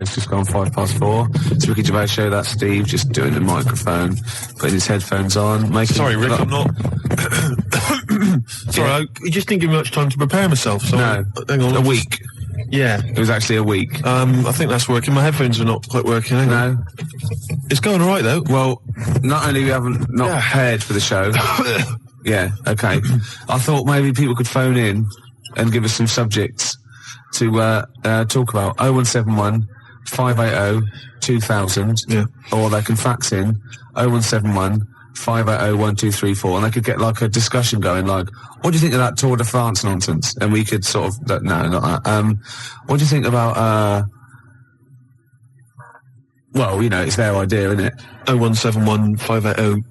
It's just gone 4:05. It's Ricky Gervais show. That's Steve just doing the microphone, putting his headphones on. Sorry, Rick, I'm not. Sorry, I just didn't give me much time to prepare myself. So No, hang on, a week. Yeah, It was actually a week. I think that's working. My headphones are not quite working. Hang on. No. It's going all right though. Well, not only we haven't not prepared for the show. Yeah. Okay. I thought maybe people could phone in and give us some subjects to talk about. 0171 580 2000. Yeah. Or they can fax in 0171 580 1234, and they could get like a discussion going, like, what do you think of that Tour de France nonsense? And we could sort of, no, not that. What do you think about, well, you know, it's their idea, isn't it? 0171 580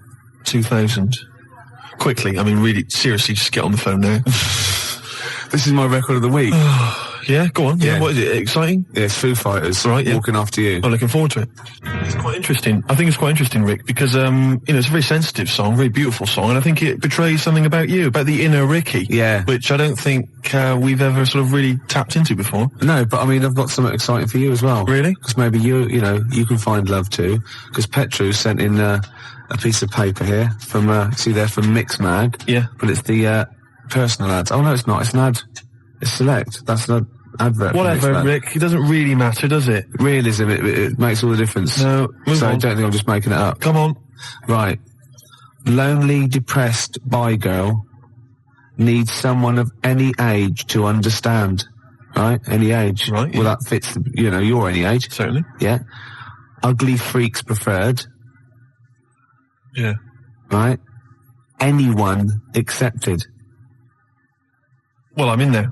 2000. Quickly, I mean, really, seriously, just get on the phone now. This is my record of the week. Yeah, go on. Yeah, what is it? Exciting? Yeah, it's Foo Fighters. Right, yeah. Walking After You. I'm looking forward to it. It's quite interesting. I think it's quite interesting, Rick, because, you know, it's a very sensitive song, very beautiful song, and I think it betrays something about you, about the inner Ricky. Yeah. Which I don't think we've ever sort of really tapped into before. No, but I mean, I've got something exciting for you as well. Really? Because maybe you know, you can find love too. Because Petru sent in a piece of paper here from, see there, from Mix Mag. Yeah. But it's the personal ads. Oh no, it's not. It's an ad. It's Select. That's an advert. Whatever, Rick. It doesn't really matter, does it? Realism, it makes all the difference. No, move so on. I don't think I'm just making it up. Come on. Right. Lonely, depressed bi girl needs someone of any age to understand. Right? Any age. Right, Well, yeah. that fits, you know, your any age. Certainly. Yeah. Ugly freaks preferred. Yeah. Right? Anyone accepted. Well, I'm in there.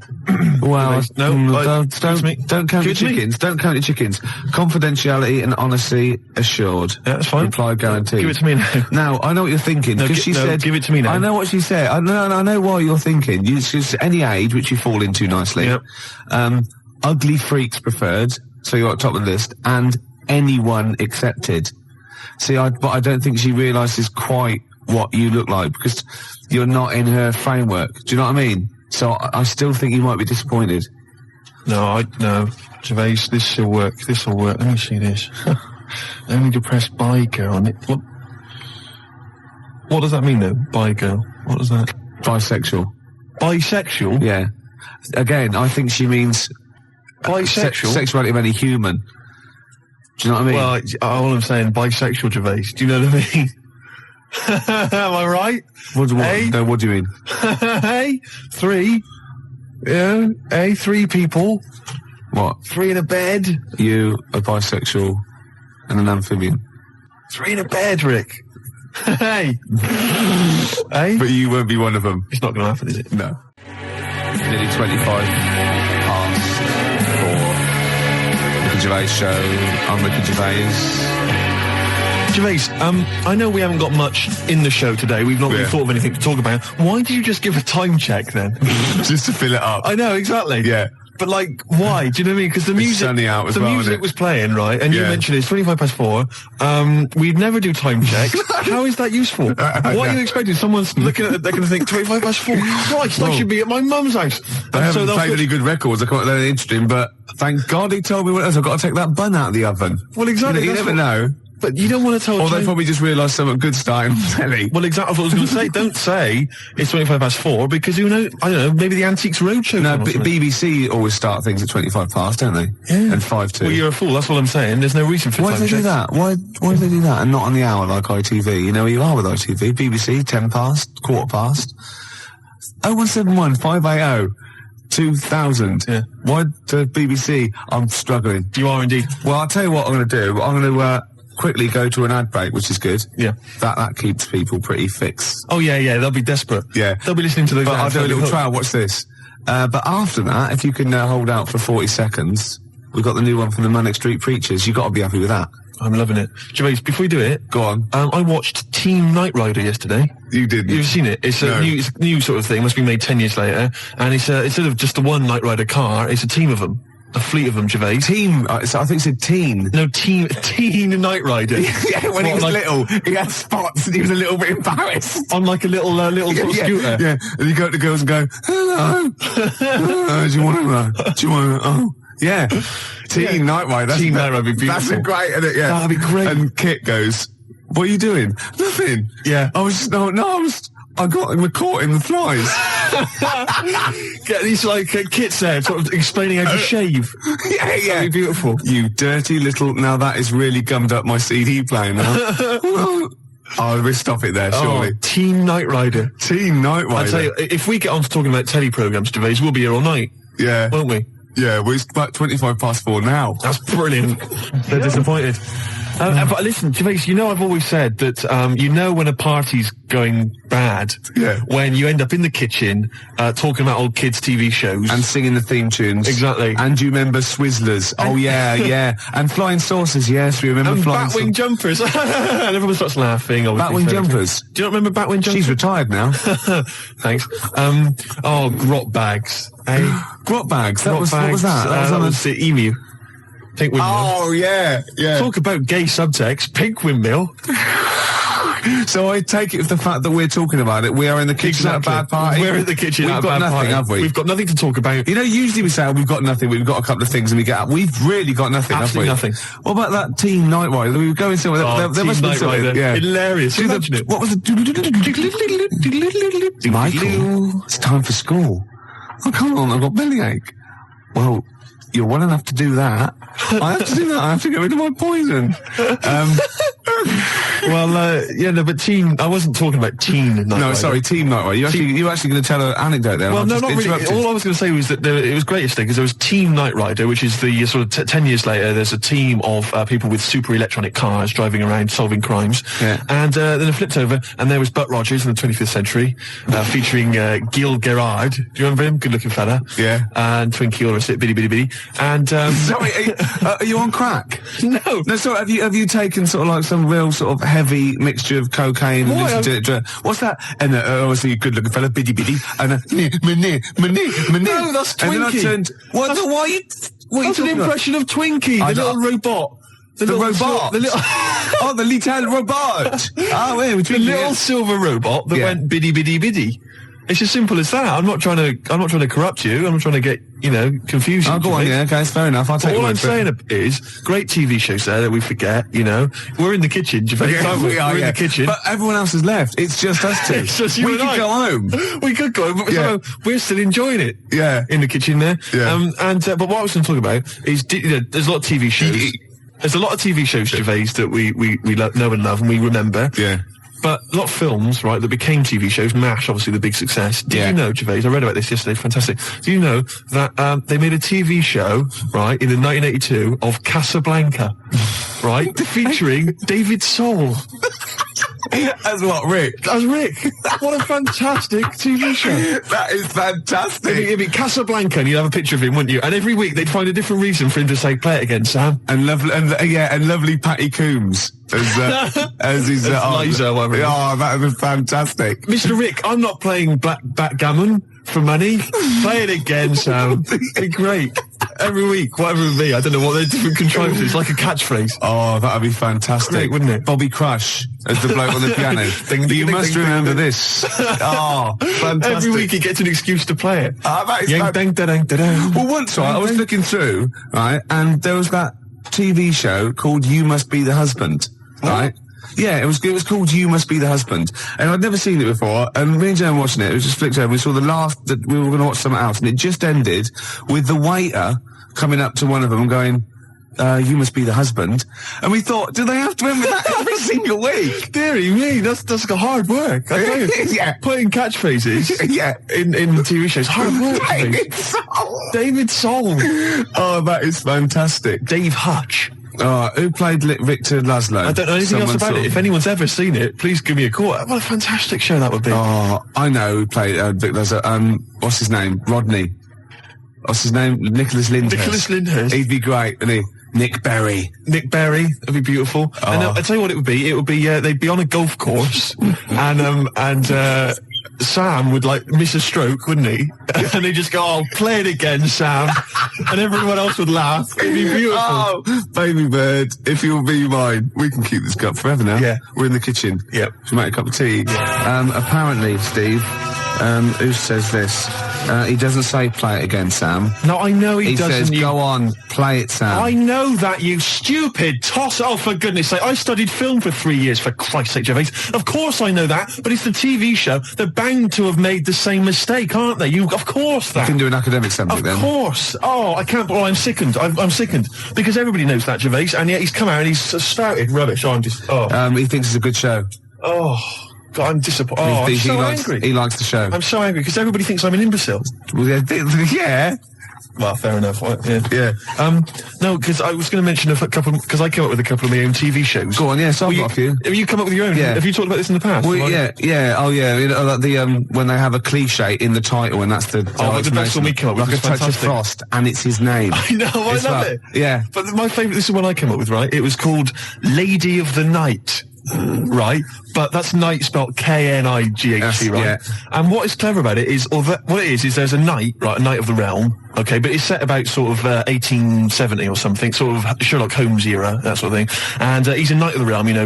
Well, No, don't count your chickens. Don't count your chickens. Confidentiality and honesty assured. Yeah, that's fine. Reply guaranteed. Give it to me now. Now, I know what you're thinking. No, Because she said... give it to me now. I know what she said. I know why you're thinking. She's any age, which you fall into nicely. Yep. Ugly freaks preferred, so you're at top of the list, and anyone accepted. See, but I don't think she realises quite what you look like, because you're not in her framework. Do you know what I mean? So I still think you might be disappointed. No, Gervais, this will work. This will work. Let me see this. Only depressed bi girl. What does that mean, though? Bi girl. What does that? Bisexual. Bisexual? Yeah. Again, I think she means... Bisexual? Sexuality of any human. Do you know what I mean? Well, all I'm saying, bisexual, Gervais. Do you know what I mean? Am I right? What do you mean? Hey, three. Yeah, hey, three people. What? Three in a bed. You, a bisexual, and an amphibian. Three in a bed, Rick. Hey. Hey? But you won't be one of them. It's not going to happen, is it? No. Nearly 25 past 4. Ricky Gervais show. I'm Ricky Gervais. Gervais, I know we haven't got much in the show today. We've not really thought of anything to talk about. Why did you just give a time check then? Just to fill it up. I know, exactly. Yeah. But like, why? Do you know what I mean? Because the music, sunny out as well, isn't it? was playing, right? And you mentioned it's 25 past 4. We'd never do time checks. How is that useful? What are you expecting? Someone's looking at it, they're going to think 25 past 4. Christ, I should be at my mum's house. I haven't played any good records. I can't let it interesting, but thank God he told me what else. I've got to take that bun out of the oven. Well, exactly. You never know. But you don't want to tell... Or they probably just realised something good starting on telly. Well, exactly what I was going to say. Don't say it's 25 past 4, because who knows, I don't know, maybe the Antiques Roadshow... No, BBC always start things at 25 past, don't they? Yeah. And 5 to. Well, you're a fool, that's what I'm saying. There's no reason for Why do they do that? Why do they do that and not on the hour like ITV? You know where you are with ITV. BBC, 10 past, quarter past. 0171 580 2000. Yeah. Why the BBC? I'm struggling. You are indeed. Well, I'll tell you what I'm going to do. I'm going to quickly go to an ad break, which is good. Yeah. That keeps people pretty fixed. Oh, yeah, they'll be desperate. Yeah. They'll be listening to those But I'll ads. do a little trial. Watch this. But after that, if you can hold out for 40 seconds, we've got the new one from the Manic Street Preachers. You've got to be happy with that. I'm loving it. Gervais, before we do it... Go on. I watched Team Knight Rider yesterday. You did? You've seen it? It's a new sort of thing. Must be made 10 years later. And it's instead of just the one Knight Rider car, it's a team of them. A fleet of them, Gervais. Team, I think it said teen. No, teen Knight Rider. Yeah, when he was little, he had spots and he was a little bit embarrassed. On like a little sort of scooter. Yeah, and you go to girls and go, hello. Do you want to, Yeah. Teen Night Rider. Teen Night Rider would be beautiful. That's great, isn't it? Yeah. That'd be great. And Kit goes, what are you doing? Nothing. Yeah. I was just, I got caught in the flies. Get these kits there, sort of explaining how to shave. Yeah. That'd be beautiful. You dirty little, now that is really gummed up my CD player now. Oh, we'll stop it there, surely. Teen Night Rider. Teen Night Rider. I tell you, if we get on to talking about telly programmes, Gervais, we'll be here all night. Yeah. Won't we? Yeah, well, it's about 4:25 now. That's brilliant. They're disappointed. But listen, Gervais, I've always said that, when a party's going bad, when you end up in the kitchen, talking about old kids' TV shows. And singing the theme tunes. Exactly. And you remember Swizzlers. Oh, yeah. And Flying Saucers, yes, we remember Flying Saucers. Batwing Jumpers. And everyone starts laughing. Batwing Jumpers. Do you not remember Batwing Jumpers? She's retired now. Thanks. Grot Bags. Grot Bags? What was that? That was the Emu. Pink Windmill. Oh, yeah. Talk about gay subtext. Pink Windmill. So I take it with the fact that we're talking about it, we are in the kitchen at a bad party. We're in the kitchen at a We've got bad nothing, party. have we? We've got nothing to talk about. Usually we say, we've got nothing, we've got a couple of things and we get up. We've really got nothing, Absolutely have we? nothing. What about that Teen Night Rider? We were going somewhere. There must be something. Yeah. Hilarious. Imagine it. What was it? Michael, it's time for school. Oh, come on, I've got bellyache. Well, you're well enough to do that. I have to do that. I have to get rid of my poison. But Teen... I wasn't talking about Teen Night Rider. No, sorry, Teen Night Rider. You were actually going to tell an anecdote there. Well, no, not really. All I was going to say was that it was great yesterday because there was Teen Night Rider, which is the sort of 10 years later, there's a team of people with super electronic cars driving around solving crimes. Yeah. And then it flipped over and there was Butt Rogers in the 25th century, featuring Gil Gerard. Do you remember him? Good-looking fella. Yeah. And Twinkie, all the rest of it, bitty. And... Sorry, are you on crack? No. No, sorry, have you taken sort of like some real sort of heavy mixture of cocaine and what's that? And obviously a good looking fella, biddy, and No, that's Twinkie. And then I turned, what are you That's an impression of Twinkie, the little robot. The robot? The little... Oh, the little robot! The little silver robot that went biddy. It's as simple as that. I'm not trying to corrupt you. I'm not trying to get, confuse you. Oh, go on, yeah, okay, it's fair enough. I'll take all I'm saying is, great TV shows there that we forget, We're in the kitchen, Gervais, we are, We're in the kitchen. But everyone else has left. It's just us two. It's just you we and could I. go home. We could go home, but we're still enjoying it. Yeah. In the kitchen there. Yeah. But what I was going to talk about is, there's a lot of TV shows. There's a lot of TV shows, Gervais, that we know and love and we remember. Yeah. But a lot of films, right, that became TV shows. MASH, obviously, the big success. Did you know, Gervais, I read about this yesterday, fantastic. Do you know that they made a TV show, right, in 1982 of Casablanca, right, featuring David Soul. As what, Rick? As Rick. What a fantastic TV show. That is fantastic. It'd be Casablanca and you'd have a picture of him, wouldn't you? And every week they'd find a different reason for him to say, play it again, Sam. And lovely Patty Coombs as his Liza, whatever. Oh, that was fantastic. Mr. Rick, I'm not playing backgammon for money. Play it again, Sam. It'd be great. Every week, whatever it would be. I don't know what they're different contrivances. Like a catchphrase. Oh, that'd be fantastic. Great, wouldn't it? Bobby Crush as the bloke on the piano. You must remember this. Oh, fantastic. Every week he gets an excuse to play it. That is Well, once, right, I was looking through, right, and there was that TV show called You Must Be the Husband, right? Yeah, it was called You Must Be the Husband. And I'd never seen it before, and me and Jen watching it, it was just flicked over, we saw the last, that we were going to watch something else, and it just ended with the waiter coming up to one of them and going, you must be the husband. And we thought, do they have to remember that every single week? Deary me, that's like hard work. I tell you. Yeah. Putting catchphrases in TV shows, hard work. David Soul. Oh, that is fantastic. Dave Hutch. Who played Victor Laszlo? I don't know anything else about it. If anyone's ever seen it, please give me a call. What a fantastic show that would be. Oh, I know who played Victor Laszlo. What's his name? Rodney. What's his name? Nicholas Lyndhurst. He'd be great, wouldn't he? Nick Berry. That'd be beautiful. Oh. And I'll tell you what it would be. It would be, they'd be on a golf course and Sam would miss a stroke, wouldn't he? And they'd just go, oh, play it again, Sam. And everyone else would laugh. It'd be beautiful. Oh, baby bird, if you'll be mine. We can keep this cup forever now. Yeah. We're in the kitchen. Yep. Should we make a cup of tea? Yeah. Apparently, Steve, Who says this? He doesn't say play it again, Sam. No, I know he doesn't. He says, go on, play it, Sam. I know that, you stupid toss. Oh, for goodness sake. I studied film for 3 years, for Christ's sake, Gervais. Of course I know that, but it's the TV show. They're bound to have made the same mistake, aren't they? Of course that. You can do an academic subject then. Of course. Oh, I can't. Oh, I'm sickened. I'm sickened. Because everybody knows that, Gervais, and yet he's come out and he's spouted rubbish. Oh, I'm just... Oh. He thinks it's a good show. Oh... God, I'm disappointed. Oh, I'm so angry. He likes the show. I'm so angry because everybody thinks I'm an imbecile. Well, yeah. Well, fair enough. Yeah. No, because I was going to mention a couple, because I came up with a couple of my own TV shows. Go on, yeah, so I've got a few. Have you come up with your own? Yeah. Have you talked about this in the past? Well, yeah. Oh, yeah. You know, like the, when they have a cliche in the title, and that's the... like the best one we came up with. Like a touch of frost, and it's his name. I know, I love it. Yeah. But my favourite, this is one I came up with, right? It was called Lady of the Night. Right, but that's night spelled K-N-I-G-H-T, right? Yeah. And what is clever about it is, what it is there's a knight, right, a knight of the realm, okay, but it's set about sort of 1870 or something, sort of Sherlock Holmes era, that sort of thing. And he's a knight of the realm, you know,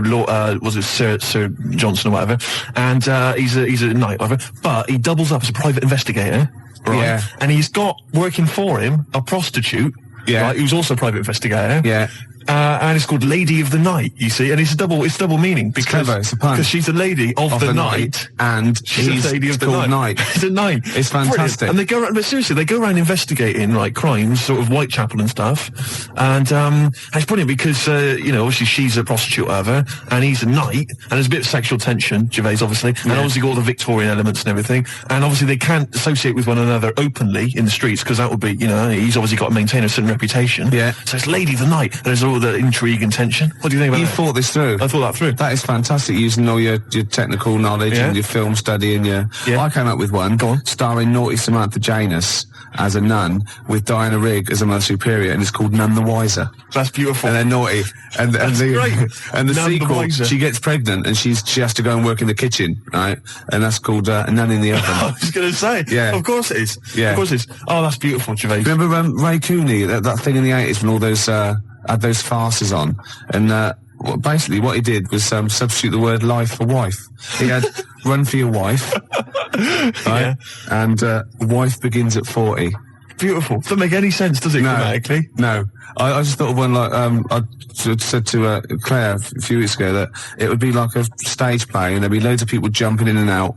was it Sir Johnson or whatever? And he's a knight, whatever. But he doubles up as a private investigator, right? Yeah. And he's got working for him a prostitute, right, who's also a private investigator. Yeah. And it's called Lady of the Night, you see, and it's double meaning because clever, it's a pun. Because she's a lady of the night, and she's a lady of the night. It's a night. It's fantastic. Brilliant. And they go around, but seriously, they go around investigating like crimes, sort of Whitechapel and stuff, and it's brilliant because you know, obviously she's a prostitute, whatever, and he's a knight, and there's a bit of sexual tension, Gervais, obviously, and obviously got all the Victorian elements and everything, and obviously they can't associate with one another openly in the streets because that would be, you know, he's obviously got to maintain a certain reputation. Yeah. So it's Lady of the Night, and there's all the intrigue and tension. What do you think about that? You thought this through. I thought that through. That is fantastic, using all your technical knowledge and your film study and your... Yeah. I came up with one, starring naughty Samantha Janus as a nun with Diana Rigg as a Mother Superior, and it's called None the Wiser. That's beautiful. And they're naughty. And great. And the None the sequel, Wiser. she gets pregnant and she has to go and work in the kitchen, right? And that's called Nun in the Oven. I was going to say. Yeah. Of course it is. Yeah. Of course it is. Oh, that's beautiful, Gervais. Remember Ray Cooney, that thing in the 80s when all those had those farces on, and basically what he did was substitute the word life for wife. He had run for your wife, right? And wife begins at 40. Beautiful. Doesn't make any sense, does it, grammatically? No. I just thought of one like, I said to Claire a few weeks ago that it would be like a stage play and there'd be loads of people jumping in and out,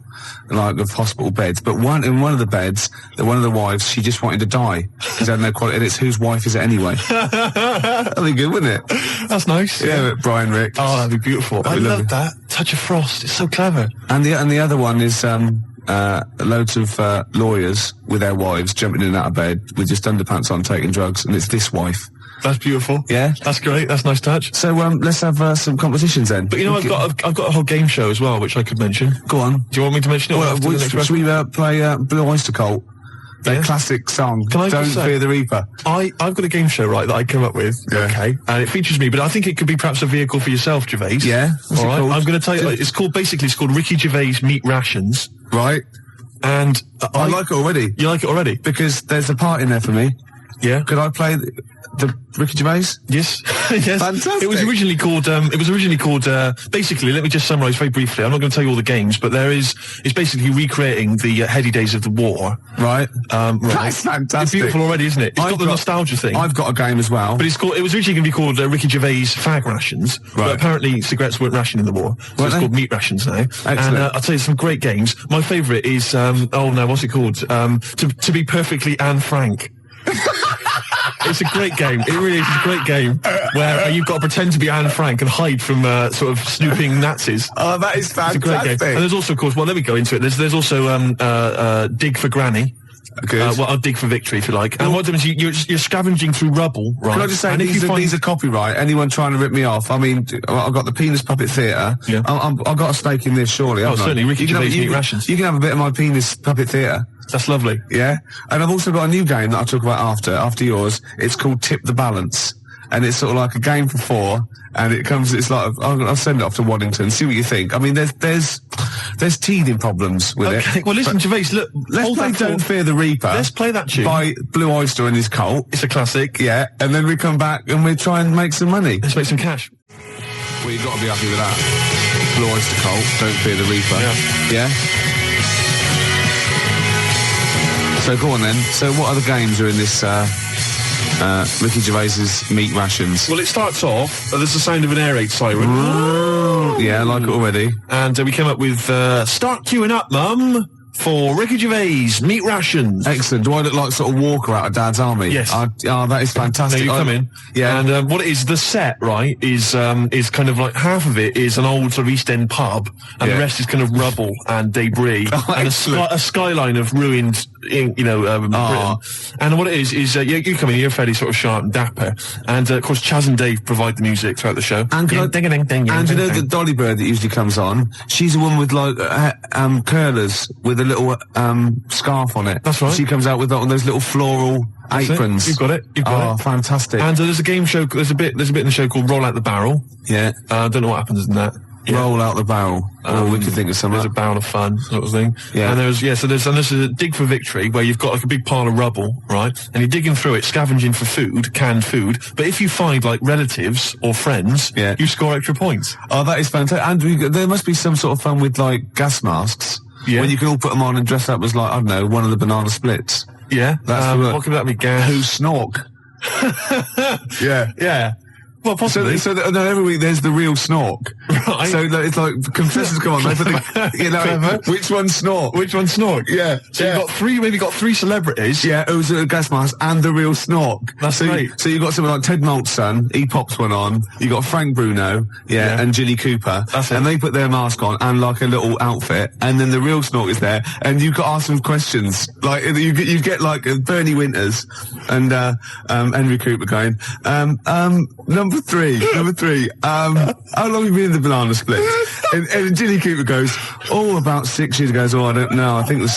like, of hospital beds. But in one of the beds, one of the wives, she just wanted to die. Because had no quality, and it's whose wife is it anyway? That'd be good, wouldn't it? That's nice. Yeah, Brian Ricks. Oh, that'd be beautiful. I love that. Touch of Frost. It's so clever. And the other one is, loads of lawyers with their wives jumping in and out of bed with just underpants on taking drugs, and it's this wife. That's beautiful. Yeah, that's great. That's a nice touch. So let's have some competitions then. But you know, I've got a whole game show as well, which I could mention. Go on. Do you want me to mention it? Well, should we play Blue Oyster Cult? Their classic song. Can I Don't just say, Fear the Reaper. I've got a game show, right, that I came up with. Yeah. Okay, and it features me, but I think it could be perhaps a vehicle for yourself, Gervais. Yeah. All right. I'm going to tell you. It's called Ricky Gervais Meat Rations. Right. And I like it already. You like it already? Because there's a part in there for me. Yeah. Could I play the Ricky Gervais? Yes. Yes. Fantastic. It was originally called, basically, let me just summarise very briefly. I'm not going to tell you all the games, but it's basically recreating the heady days of the war. Right. Right. That's fantastic. It's beautiful already, isn't it? It's got the nostalgia thing. I've got a game as well. But it was originally going to be called Ricky Gervais Fag Rations. Right. But apparently cigarettes weren't rationed in the war. So it's called Meat Rations now. Excellent. And I'll tell you some great games. My favourite is, what's it called? To be perfectly Anne Frank. It's a great game. It really is a great game where you've got to pretend to be Anne Frank and hide from sort of snooping Nazis. Oh, that is fantastic. It's a great game. And there's also, of course, let me go into it. There's also Dig for Granny. Good. I'll dig for victory, if you like. And what happens is you're scavenging through rubble, right? Can I just say, these are copyright. Anyone trying to rip me off? I mean, I've got the Penis Puppet Theatre. Yeah. I've got a stake in this, surely. Oh, certainly. Ricky Gervais Meat Rations. You can have a bit of my Penis Puppet Theatre. That's lovely. Yeah. And I've also got a new game that I'll talk about after yours. It's called Tip the Balance. And it's sort of like a game for 4. And it's like, I'll send it off to Waddington, see what you think. I mean, there's teething problems with it. Okay, well listen, Gervais, look, let's play Don't Fear the Reaper. Let's play that tune. By Blue Oyster and his cult. It's a classic. Yeah, and then we come back and we try and make some money. Let's make some cash. Well, you've got to be happy with that. Blue Oyster Cult, Don't Fear the Reaper. Yeah. Yeah? So go on then. So what other games are in this Ricky Gervais's Meat Rations? Well, it starts off, there's the sound of an air raid siren. Yeah, I like it already. And we came up with Start Queuing Up, Mum, for Ricky Gervais Meat Rations. Excellent. Do I look like sort of Walker out of Dad's Army? Yes. That is fantastic. Now you come in. Yeah. And what it is, the set, right, is kind of like half of it is an old sort of East End pub, and the rest is kind of rubble and debris, and a skyline of ruined, Britain. And what it is you come in, you're fairly sort of sharp and dapper, and of course Chaz and Dave provide the music throughout the show. And you know the Dolly Bird that usually comes on? She's a woman with like curlers with a little scarf on it. That's right. She comes out with those little floral aprons. You've got it. You've got it. Fantastic. And there's a game show. There's a bit in the show called Roll Out the Barrel. Yeah. I don't know what happens in that. Yeah. Roll out the barrel. We could think of something. There's a barrel of fun sort of thing. Yeah. And there's a dig for victory where you've got like a big pile of rubble, right? And you're digging through it, scavenging for food, canned food. But if you find like relatives or friends, you score extra points. Oh, that is fantastic. And there must be some sort of fun with like gas masks. Yeah. When you can all put them on and dress up as like, I don't know, one of the banana splits. Yeah. That's what could that be? Gas. Who snork? Yeah. Yeah. Well, possibly. So every week there's the real snork. Right. So it's like contestants come on, they think, which one's snork? Which one's snork? Yeah. So you've got three celebrities. Yeah, who's a gas mask and the real snork. That's great. So you've got someone like Ted Malt's son, he pops one on. You got Frank Bruno, and Jilly Cooper. That's it. And they put their mask on and like a little outfit, and then the real snork is there, and you got to ask them questions. Like you get like Bernie Winters and Henry Cooper going, number three, how long have you been in the banana split? And Jilly Cooper goes, about 6 years ago. I don't know. I think the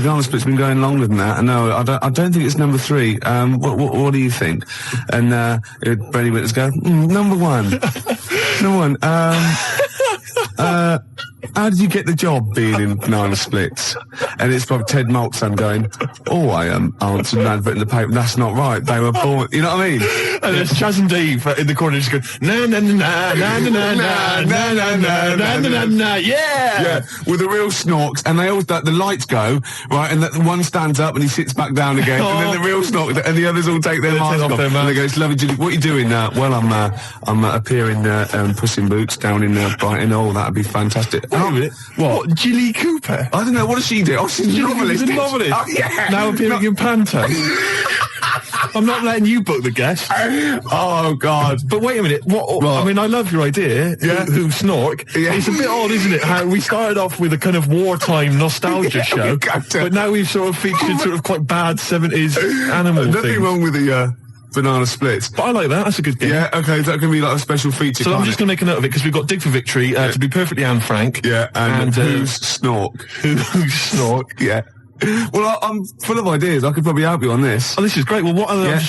banana split's been going longer than that. No, I don't think it's number 3. What do you think? And Bernie Winters go, number 1. Number 1. How did you get the job being in banana splits? And it's probably Ted Malt's son going, I answered an advert in the paper. That's not right. They were born. You know what I mean? And there's Chaz and Dave in the corner just going, na na na na na na na na na na na na na, yeah, with the real snorks, and they always the lights go right, and the one stands up and he sits back down again, and then the real snork, and the others all take their masks off, and they go, "Lovely Jilly, what are you doing now?" Well, I'm appearing Puss in Boots down in Brighton. Oh, that'd be fantastic. Wait a minute. What? Jilly Cooper? I don't know. What does she do? Oh, she's a novelist. She's a novelist. Oh, yeah. Now appearing in Panto. I'm not letting you book the guest. Oh, God. But wait a minute. What? I mean, I love your idea. Yeah. Who snork. Yeah. It's a bit odd, isn't it? How we started off with a kind of wartime nostalgia show, but now we've sort of featured sort of quite bad 70s animal things. Nothing wrong with the banana splits. But I like that. That's a good game. Yeah, okay. That can be like a special feature. So I'm just going to make a note of it because we've got Dig for Victory, to be perfectly Anne Frank. Yeah, and who's snork? Who's snork? Yeah. Well, I'm full of ideas. I could probably help you on this. Oh, this is great. Well, what other?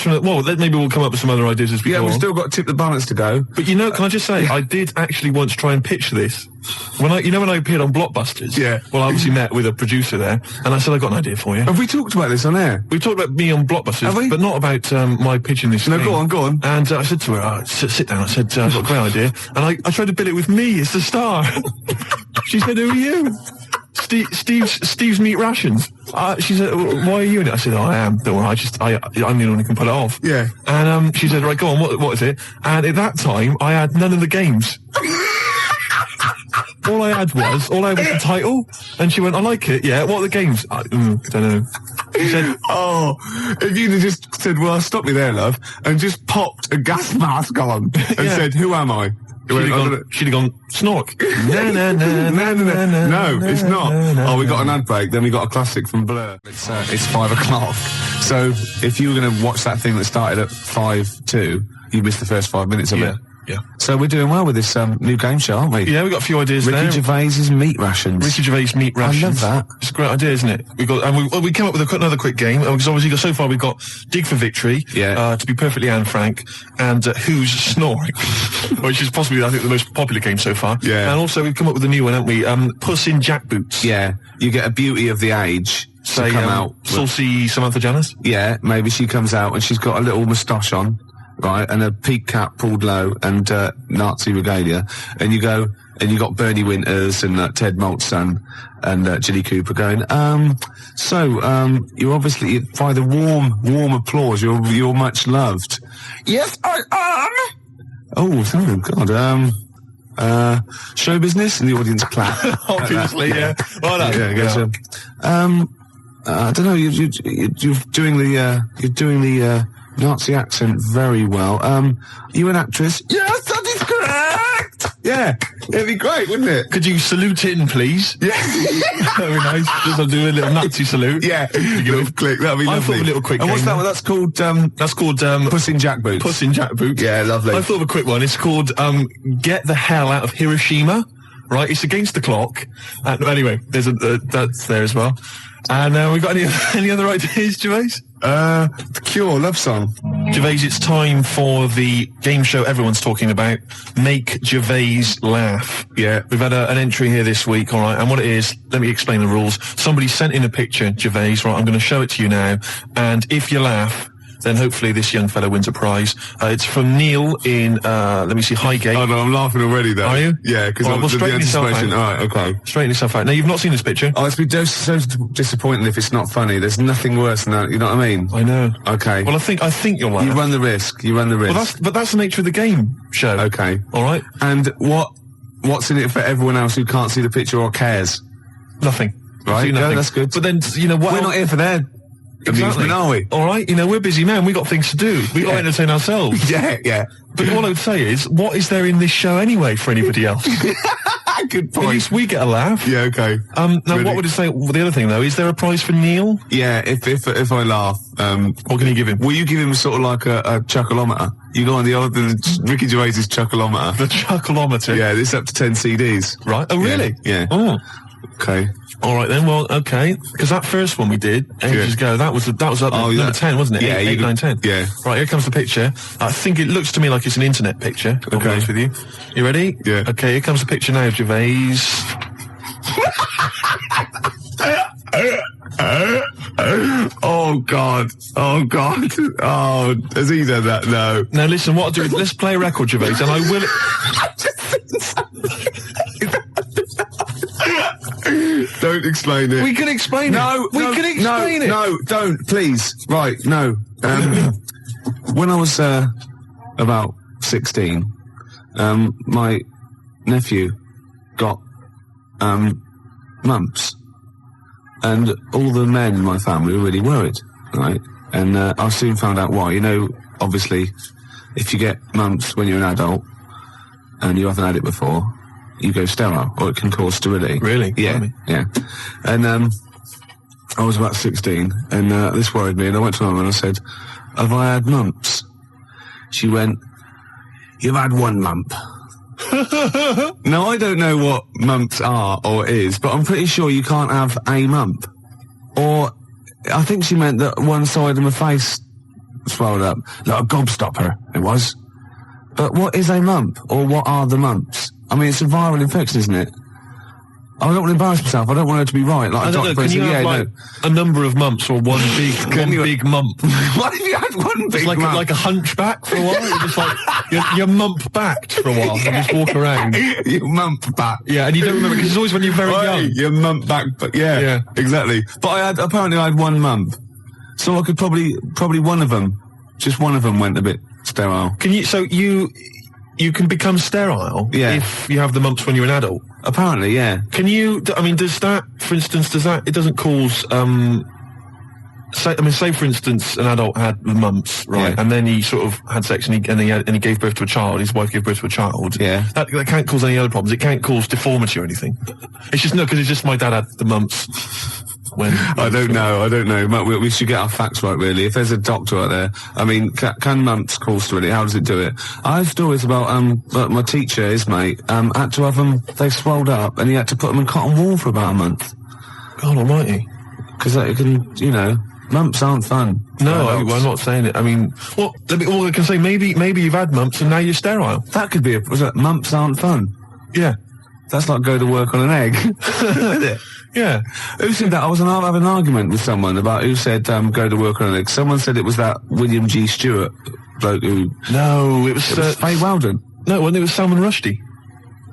Maybe we'll come up with some other ideas as we go on. We've still got Tip the Balance to go. But can I just say, I did actually once try and pitch this. When I appeared on Blockbusters. Yeah. Well, I obviously met with a producer there, and I said, I got an idea for you. Have we talked about this on air? We talked about me on Blockbusters, but not about my pitching this thing. No, go on. And I said to her, sit down. I said, I've got a great idea. And I tried to bill it with me as the star. She said, who are you? Steve's Meat Rations. She said, why are you in it? I said, I am. Don't worry, I'm the one who can pull it off. Yeah. And she said, right, go on, what is it? And at that time, I had none of the games. All I had was the title. And she went, I like it, yeah. What are the games? I don't know. She said, if you'd have just said, well, stop me there, love, and just popped a gas mask on and said, who am I? She'd have gone, snork. No, it's not. We got an ad break, then we got a classic from Blur. It's 5 o'clock. So if you were going to watch that thing that started at 5:02, you missed the first 5 minutes of it. Yeah. So we're doing well with this new game show, aren't we? Yeah, we've got a few ideas there. Ricky Gervais's Meat Rations. Ricky Gervais Meat Rations. I love that. It's a great idea, isn't it? We came up with another quick game, because obviously so far we've got Dig for Victory, to be perfectly Anne Frank, and Who's Snoring, which is possibly, I think, the most popular game so far. Yeah. And also we've come up with a new one, haven't we? Puss in Jackboots. Yeah. You get a beauty of the age to come out. Saucy Samantha Janus? Yeah, maybe she comes out and she's got a little moustache on. Right, and a peak cap pulled low and Nazi regalia, and you go, and you got Bernie Winters and Ted Maltzson and Jilly Cooper going, you're obviously, by the warm applause, you're much loved. Yes, I am! Oh God, show business, and the audience clap. Obviously, yeah. Well done. I don't know. You're doing the Nazi accent very well. You an actress? Yes, that is correct. Yeah, it'd be great, wouldn't it? Could you salute in, please? Yeah, that'd be nice. Just do a little Nazi salute. Yeah, little click. That'd be lovely. I thought of a little quick. And what's that one? That's called Puss in Jackboots. Puss in Jackboots. Yeah, lovely. I thought of a quick one. It's called Get the Hell Out of Hiroshima. Right, it's against the clock. Anyway, there's that's there as well. And we got any other ideas, Gervais? The Cure, love song. Gervais, it's time for the game show everyone's talking about, Make Gervais Laugh. Yeah. We've had an entry here this week, all right, and what it is, let me explain the rules. Somebody sent in a picture, Gervais, right, I'm going to show it to you now, and if you laugh, then hopefully this young fellow wins a prize. It's from Neil in, let me see, Highgate. Oh no, I'm laughing already though. Are you? Yeah, because well, straighten yourself out. Alright, okay. Straighten yourself out. Now, you've not seen this picture. Oh, it's been so disappointing if it's not funny. There's nothing worse than that, you know what I mean? I know. Okay. Well, I think you'll laugh. You run the risk. Well, but that's the nature of the game show. Okay. Alright? And what's in it for everyone else who can't see the picture or cares? Nothing. Right, nothing. yeah, that's good. But then, what? We're not here for that. Amusement, are we? All right, we're busy men. We got things to do. We got to entertain ourselves. Yeah. But what I would say is, what is there in this show anyway for anybody else? Good point. At least we get a laugh. Yeah, okay. Now, Really? what would it say? Well, the other thing though, is there a prize for Neil? Yeah, if I laugh, what can you give him? Will you give him sort of like a chuckleometer? You go on the Ricky Gervais's chuckleometer. The chuckleometer. Yeah, it's up to 10 CDs. Right. Oh, really? Yeah. Oh. Okay. All right then. Well, okay. Because that first one we did ages ago, that was up number 10, wasn't it? Yeah, 8, 9, 10. Yeah. Right. Here comes the picture. I think it looks to me like it's an internet picture. I'll be honest with you. You ready? Yeah. Okay. Here comes the picture now, Gervais. Oh God. Oh, has he done that? No. Now listen. What I'll do is let's play a record, Gervais, and I will. Don't explain it. We can explain it. We can explain it. No, don't, please. Right, no. When I was about 16, my nephew got mumps, and all the men in my family were really worried, right? And I soon found out why. Obviously, if you get mumps when you're an adult and you haven't had it before, you go sterile, or it can cause sterility. Really? Yeah. And I was about 16, and this worried me, and I went to my mum and I said, have I had mumps? She went, you've had one mump. Now, I don't know what mumps are or is, but I'm pretty sure you can't have a mump. Or, I think she meant that one side of my face swelled up. Like a gobstopper, it was. But what is a mump? Or what are the mumps? I mean, it's a viral infection, isn't it? I don't want to embarrass myself. I don't want her to be right. Like I don't know. Can you have a number of mumps or one big mump? What if you had one big mump? Like a hunchback for a while? You're just like, you're mump-backed for a while and just walk around. You're mump-back. Yeah, and you don't remember, because it's always when you're very young. You're mump-back, but yeah, exactly. But apparently I had one mump. So I could probably one of them, just one of them went a bit sterile. You can become sterile if you have the mumps when you're an adult? Apparently, yeah. Can you, does that, for instance, it doesn't cause, say for instance, an adult had the mumps, right, and then he sort of had sex and he gave birth to a child, his wife gave birth to a child. Yeah. That can't cause any other problems. It can't cause deformity or anything. It's just, because it's just my dad had the mumps. I don't know. We should get our facts right, really. If there's a doctor out there, I mean, can mumps cause sterility? How does it do it? I have stories about my teacher, his mate, had to have them. They swelled up, and he had to put them in cotton wool for about a month. God Almighty! Because it can, mumps aren't fun. No, I'm not saying it. I mean, all I can say, maybe you've had mumps and now you're sterile. That could be mumps aren't fun. Yeah. That's like go to work on an egg. Isn't it? Yeah. Who said that? I was having an argument with someone about who said go to work on an egg. Someone said it was that William G. Stewart bloke who... No, it was Faye Weldon. No, it was Salman Rushdie.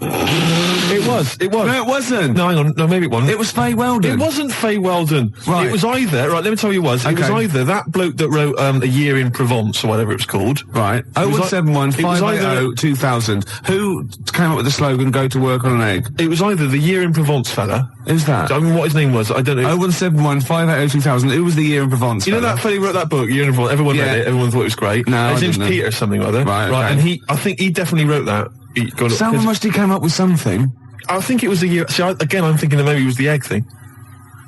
It was. No, it wasn't. No, hang on. No, maybe it wasn't. It was Faye Weldon. It wasn't Faye Weldon. Right. It was either, right, let me tell you what it was. It was Okay. either that bloke that wrote A Year in Provence, or whatever it was called. Right. It was 0171 it was either- 580 2000. Who came up with the slogan, go to work on an egg? It was either the Year in Provence fella. Who's that? I mean, what his name was, I don't know. 0171 580 2000. Who was the year in Provence? You know that fella who wrote that book, Year in Provence? Everyone Yeah. read it, everyone thought it was great. No, I his name's didn't know. Peter something or other. Right, okay. And I think he definitely wrote that. He got it- Salman Rushdie came up with something. I think it was the year. See, again, I'm thinking that maybe it was the egg thing.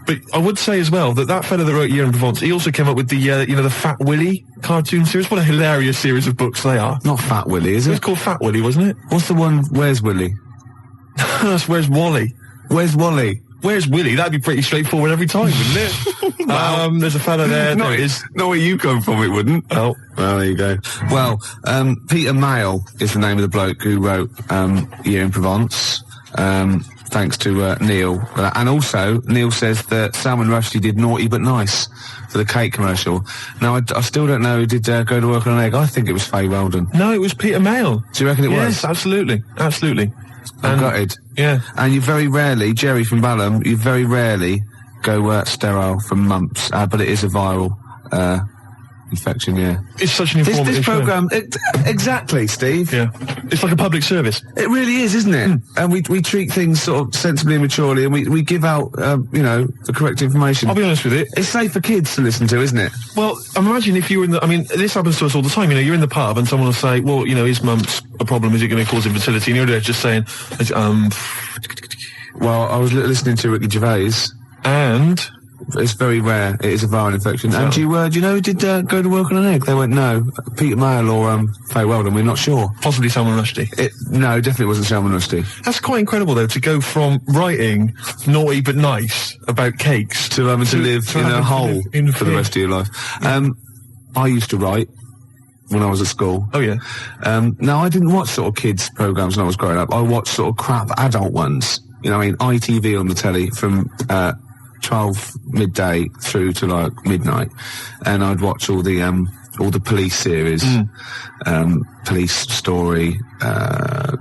But I would say as well that fella that wrote Year in Provence, he also came up with the Fat Willy cartoon series. What a hilarious series of books they are. Not Fat Willy, is It was it? called Fat Willy, wasn't it? What's the one, Where's Willy? That's Where's Wally? Where's Wally? Where's Willy? That'd be pretty straightforward every time, wouldn't it? There's a fella there. There it is. Not where you come from, it wouldn't. Oh. Well, there you go. Well, Peter Mayle is the name of the bloke who wrote Year in Provence. Thanks to Neil. And also, Neil says that Salman Rushdie did Naughty But Nice for the cake commercial. Now, I still don't know who did Go to Work on an Egg. I think it was Faye Weldon. No, it was Peter Mayle. Do you reckon it was? Yes, absolutely. Absolutely. I'm gutted. Yeah. And you very rarely, Jerry from Balham, you very rarely go sterile from mumps, but it is a viral infection, yeah. It's such an informative This show. programme, exactly, Steve. Yeah. It's like a public service. It really is, isn't it? And we treat things sort of sensibly and maturely, and we give out, the correct information. I'll be honest with you. It's safe for kids to listen to, isn't it? Well, imagine if you were in this happens to us all the time. You're in the pub and someone will say, well, is mumps a problem? Is it going to cause infertility? And you're there just saying, Well, I was listening to Ricky Gervais. and It's very rare. It is a viral infection. And do you know who did go to work on an egg? They went, no. Peter Mayle or Faye Weldon, we're not sure. possibly Salman Rushdie. No, definitely wasn't Salman Rushdie. That's quite incredible, though, to go from writing Naughty But Nice about cakes To having to live in a hole for the fear. rest of your life. I used to write when I was at school. Oh, yeah. Now, I didn't watch sort of kids' programmes when I was growing up. I watched sort of crap adult ones. ITV on the telly from 12 midday through to like midnight, and I'd watch all the police series, Police Story,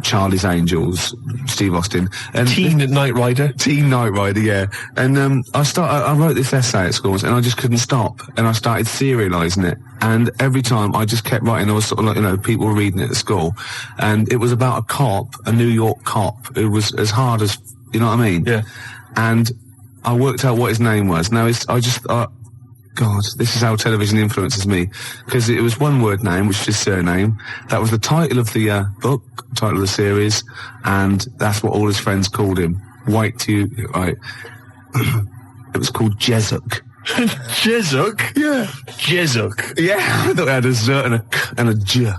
Charlie's Angels, Steve Austin, and Teen Knight Rider. Teen Knight Rider, yeah. And I wrote this essay at school, and I just couldn't stop, and I started serialising it. And every time I just kept writing, I was sort of like, people were reading it at school, and it was about a New York cop, who was as hard as, you know what I mean? Yeah. And I worked out what his name was. Now, God, this is how television influences me. Because it was one word name, which is his surname. That was the title of the book, title of the series, and that's what all his friends called him. Right. It was called Jezuk. Jezuk? Yeah. Jezuk. Yeah, I thought it had a Z and a K and a J.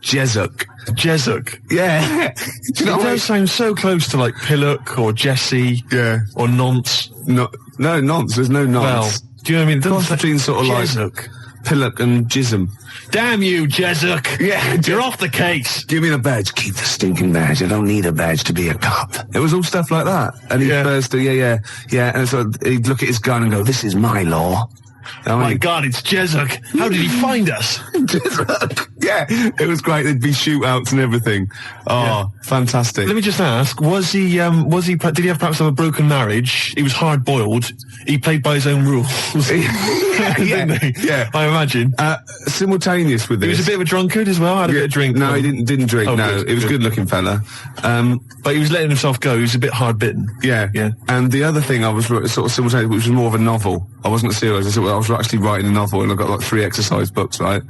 Jezuk. Jezuk. Yeah. Do you know It what I mean? does sound so close to like Pillock or Jesse. Yeah. Or Nonce. No, nonce. There's no Well, nonce. do you know what I mean? Cross between sort of like Jezuk. Pillock and Jism. Damn you, Jezuk. Yeah, You're off the case. Give me the badge. Keep the stinking badge. I don't need a badge to be a cop. It was all stuff like that. And he'd burst, yeah. And so he'd look at his gun and go, this is my law. Oh my God, it's Jezuk. How did he find us? Yeah, it was great. There'd be shootouts and everything. Oh, fantastic. Let me just ask, did he have perhaps have a broken marriage? He was hard-boiled. He played by his own rules. Didn't he? Yeah. I imagine. Simultaneous with this. He was a bit of a drunkard as well, had a bit of drink. No, he didn't drink, Oh, no. good, He was a good-looking fella. But he was letting himself go. He was a bit hard-bitten. Yeah. Yeah. And the other thing I was sort of simultaneous, which was more of a novel. I wasn't serious. I was actually writing a novel, and I got like 3 exercise books, right?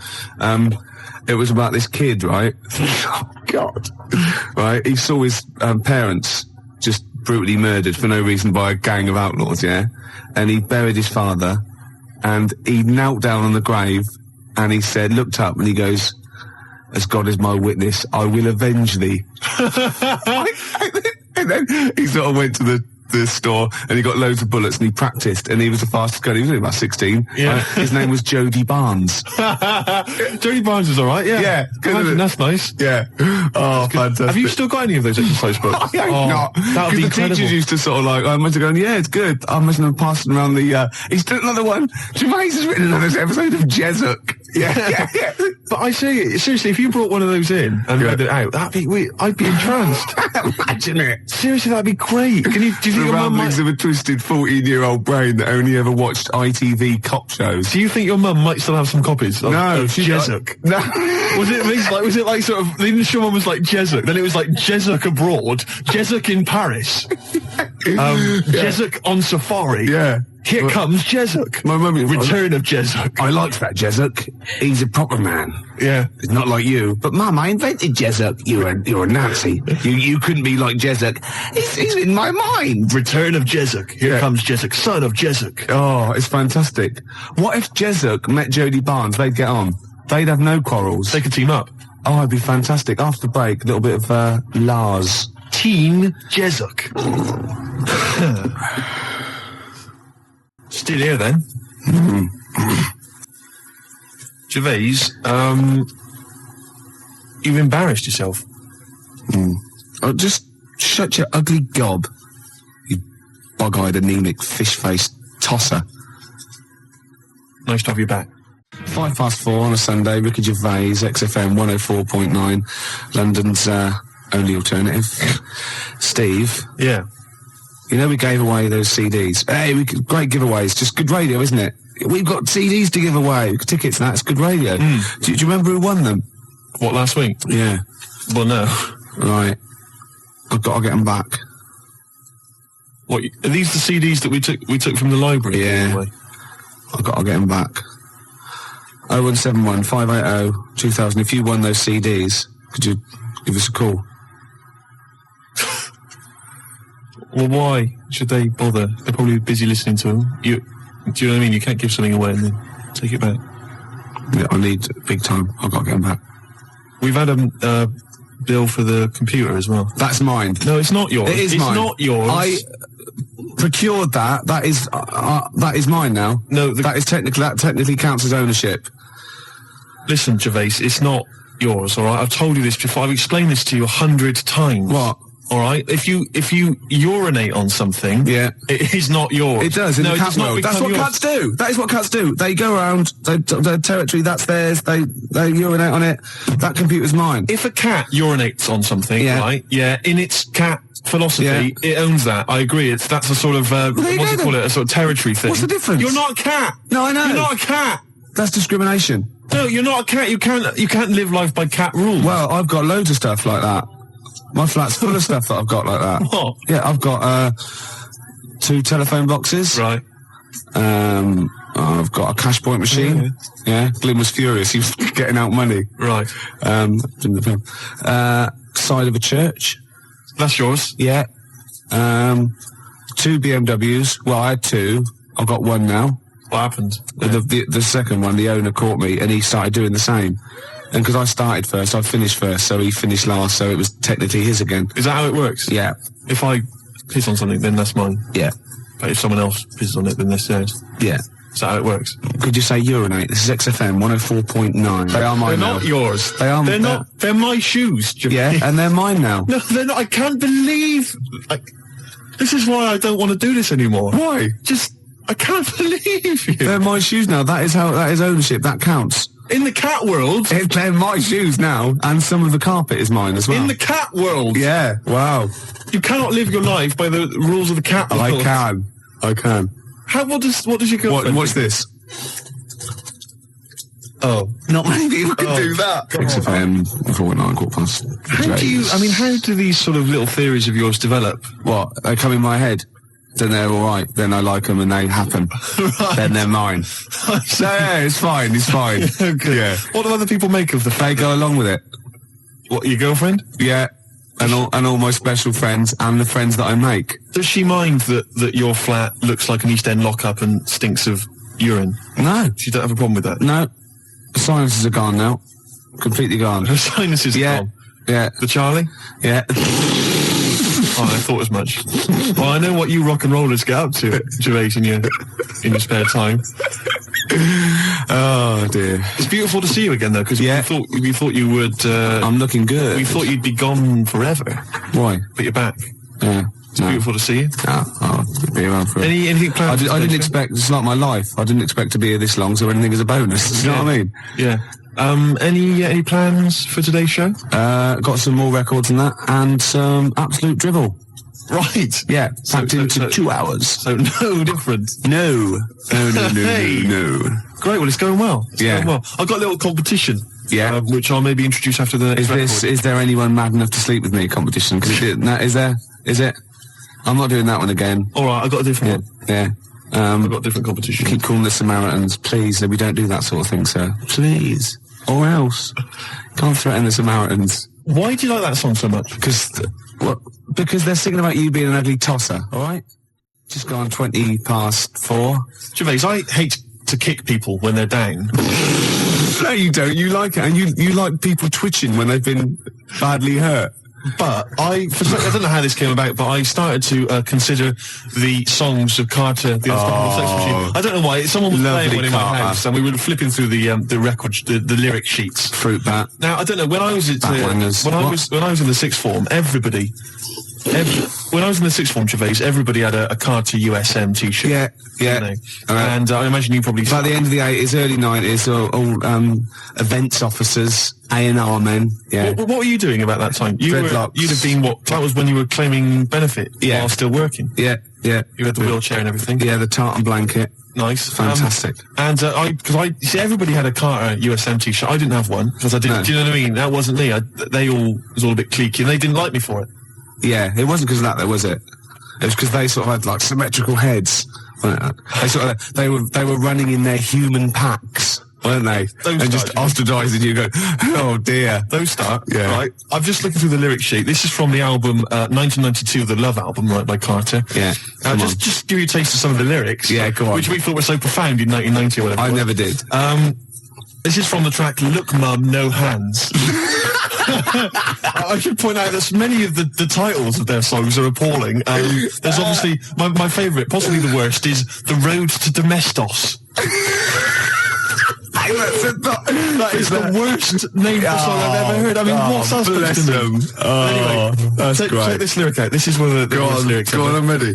It was about this kid, right? Oh, God. Right? He saw his parents just brutally murdered for no reason by a gang of outlaws, yeah? And he buried his father, and he knelt down on the grave, and he said, looked up, and he goes, as God is my witness, I will avenge thee. And then he sort of went to the store, and he got loads of bullets, and he practiced, and he was the fastest guy. He was only about 16. Yeah. His name was Jody Barnes. Jody Barnes is all right, yeah. Yeah, good, Imagine, isn't it? that's nice. Yeah. Oh, fantastic. Have you still got any of those exercise books? I hope not. That would Because be the incredible. teachers used to sort of like, I must have gone, yeah, it's good. I must have passed around the, he's done another one. Gervais has written another episode of Jezuk. Yeah. But I say, seriously, if you brought one of those in and read it out, I'd be entranced. Imagine it. Seriously, that'd be great. Do you think The your mum ramblings of a twisted 14-year-old brain that only ever watched ITV cop shows. Do you think your mum might still have some copies of Jezuk? No. Was it like sort of, the initial one was like Jezuk, then it was like Jezuk abroad, Jezuk in Paris, Jezuk on safari. Yeah. Here comes Jezuk. My mum... Return of Jezuk. I liked that Jezuk. He's a proper man. Yeah. He's not like you. But Mum, I invented Jezuk. You're a Nazi. You couldn't be like Jezuk. He's in my mind. Return of Jezuk. Here comes Jezuk, son of Jezuk. Oh, it's fantastic. What if Jezuk met Jodie Barnes? They'd get on. They'd have no quarrels. They could team up. Oh, it'd be fantastic. After break, a little bit of Lars. Teen Jezuk. Still here then. Gervais, you've embarrassed yourself. Oh, just shut your ugly gob. You bug-eyed, anemic, fish-faced tosser. Nice to have you back. 4:05 on a Sunday, Ricky Gervais, XFM 104.9, London's only alternative. Steve. Yeah. You know we gave away those CDs. Hey, great giveaways. Just good radio, isn't it? We've got CDs to give away. Tickets and that. It's good radio. Do you remember who won them? What, last week? Yeah. Well, no. Right. I've got to get them back. What, are these the CDs that we took from the library? Yeah. Anyway? I've got to get them back. 0171 580 2000. If you won those CDs, could you give us a call? Well, why should they bother? They're probably busy listening to them. Do you know what I mean? You can't give something away and then take it back. Yeah, I need big time. I've got to get them back. We've had a bill for the computer as well. That's mine. No, it's not yours. It is it's mine. Not yours. I procured that. That is mine now. No, that technically counts as ownership. Listen, Gervais, it's not yours, all right? I've told you this before. I've explained this to you 100 times. What? All right? If you urinate on something, yeah, it is not yours. It does in the cat world. That's what cats do. That is what cats do. They go around their territory. That's theirs. They urinate on it. That computer's mine. If a cat urinates on something, right? Yeah, in its cat philosophy, it owns that. I agree. That's a sort of what's it called? A sort of territory thing. What's the difference? You're not a cat. No, I know. You're not a cat. That's discrimination. No, you're not a cat. You can't live life by cat rules. Well, I've got loads of stuff like that. My flat's full of stuff that I've got like that. What? Yeah, I've got 2 telephone boxes. Right. I've got a cash point machine. Yeah. Glyn was furious. He was getting out money. Right. Side of a church. That's yours. Yeah. 2 BMWs. Well, I had 2. I've got 1 now. What happened? The second one, the owner caught me and he started doing the same. And because I started first, I finished first, so he finished last, so it was technically his again. Is that how it works? Yeah. If I piss on something, then that's mine. Yeah. But if someone else pisses on it, then that's theirs. Yeah. Is that how it works? Could you say urinate? This is XFM 104.9. They are mine now. They're not yours. They are. They're not. They're my shoes. Yeah, and they're mine now. No, they're not. I can't believe. This is why I don't want to do this anymore. Why? I can't believe you. They're my shoes now. That is ownership. That counts. In the cat world... They're my shoes now, and some of the carpet is mine as well. In the cat world... Yeah, wow. You cannot live your life by the rules of the cat world. I can. What does your girlfriend... What's this? Oh. Not many people can do that. XFM, 4.9, quarter past. How do these sort of little theories of yours develop? What? They come in my head. Then they're all right. Then I like them and they happen. Right. Then they're mine. Yeah, it's fine. It's fine. Okay. Yeah. What do other people make of the fact? They go along with it. What, your girlfriend? Yeah. And all my special friends and the friends that I make. Does she mind that your flat looks like an East End lockup and stinks of urine? No. She don't have a problem with that? No. The sinuses are gone now. Completely gone. The sinuses are gone? Yeah. The Charlie? Yeah. Oh, I thought as much. Well, I know what you rock and rollers get up to, Gervais, in your spare time. Oh dear. It's beautiful to see you again, though, because we thought you would. I'm looking good. We thought you'd be gone forever. Why? But you're back. Yeah. It's beautiful to see you. I'll be around for it. Anything planned? I didn't expect, it's like my life. I didn't expect to be here this long, so anything is a bonus. You know what I mean? Yeah. Any plans for today's show? Got some more records than that, and some absolute drivel. Right. Yeah, packed into 2 hours. So no different. No. No. Great, well, it's going well. Going well. I've got a little competition. Yeah. Which I'll maybe introduce after the next record. Is there anyone mad enough to sleep with me competition? Because is there? Is it? I'm not doing that one again. Alright, I've got a different one. Yeah. I've got a different competition. Keep calling the Samaritans. Please, we don't do that sort of thing, sir. Please. Or else. Can't threaten the Samaritans. Why do you like that song so much? Because they're singing about you being an ugly tosser, alright? Just gone 4:20. Gervais, I hate to kick people when they're down. No, you don't. You like it. And you like people twitching when they've been badly hurt. But I don't know how this came about, but I started to consider the songs of Carter, the Unstoppable Sex Machine. I don't know why. Someone was playing one in my house, and we were flipping through the record, the lyric sheets. Fruit bat. Now I don't know when I was when I was in the sixth form, when I was in the sixth form, Gervais, everybody had a Carter USM T-shirt. Yeah. And I imagine you probably... By the end of the 80s, early 90s, all events officers, A&R men, yeah. What were you doing about that time? You'd have been that was when you were claiming benefit while still working? Yeah. You had the wheelchair and everything? Yeah, the tartan blanket. Nice. Fantastic. Because you see, everybody had a Carter USM T-shirt. I didn't have one, because I didn't... No. Do you know what I mean? That wasn't me. It was all a bit cliquey, and they didn't like me for it. Yeah, it wasn't because of that, though, was it? It was because they sort of had, like, symmetrical heads. They were running in their human packs, weren't they? And just ostracising you, go, oh dear. Those start. Yeah. Right. I'm just looking through the lyric sheet. This is from the album 1992, the Love album, right, by Carter. Yeah. Just give you a taste of some of the lyrics. Yeah, go on. Which we thought were so profound in 1990 or whatever. I never did. This is from the track Look Mum, No Hands. I should point out that many of the titles of their songs are appalling. There's obviously, my favourite, possibly the worst, is The Road to Domestos. That is the worst name for a song I've ever heard. I mean, what's that supposed to mean? Anyway, check this lyric out. This is one of the worst lyrics. Go on, I'm ready.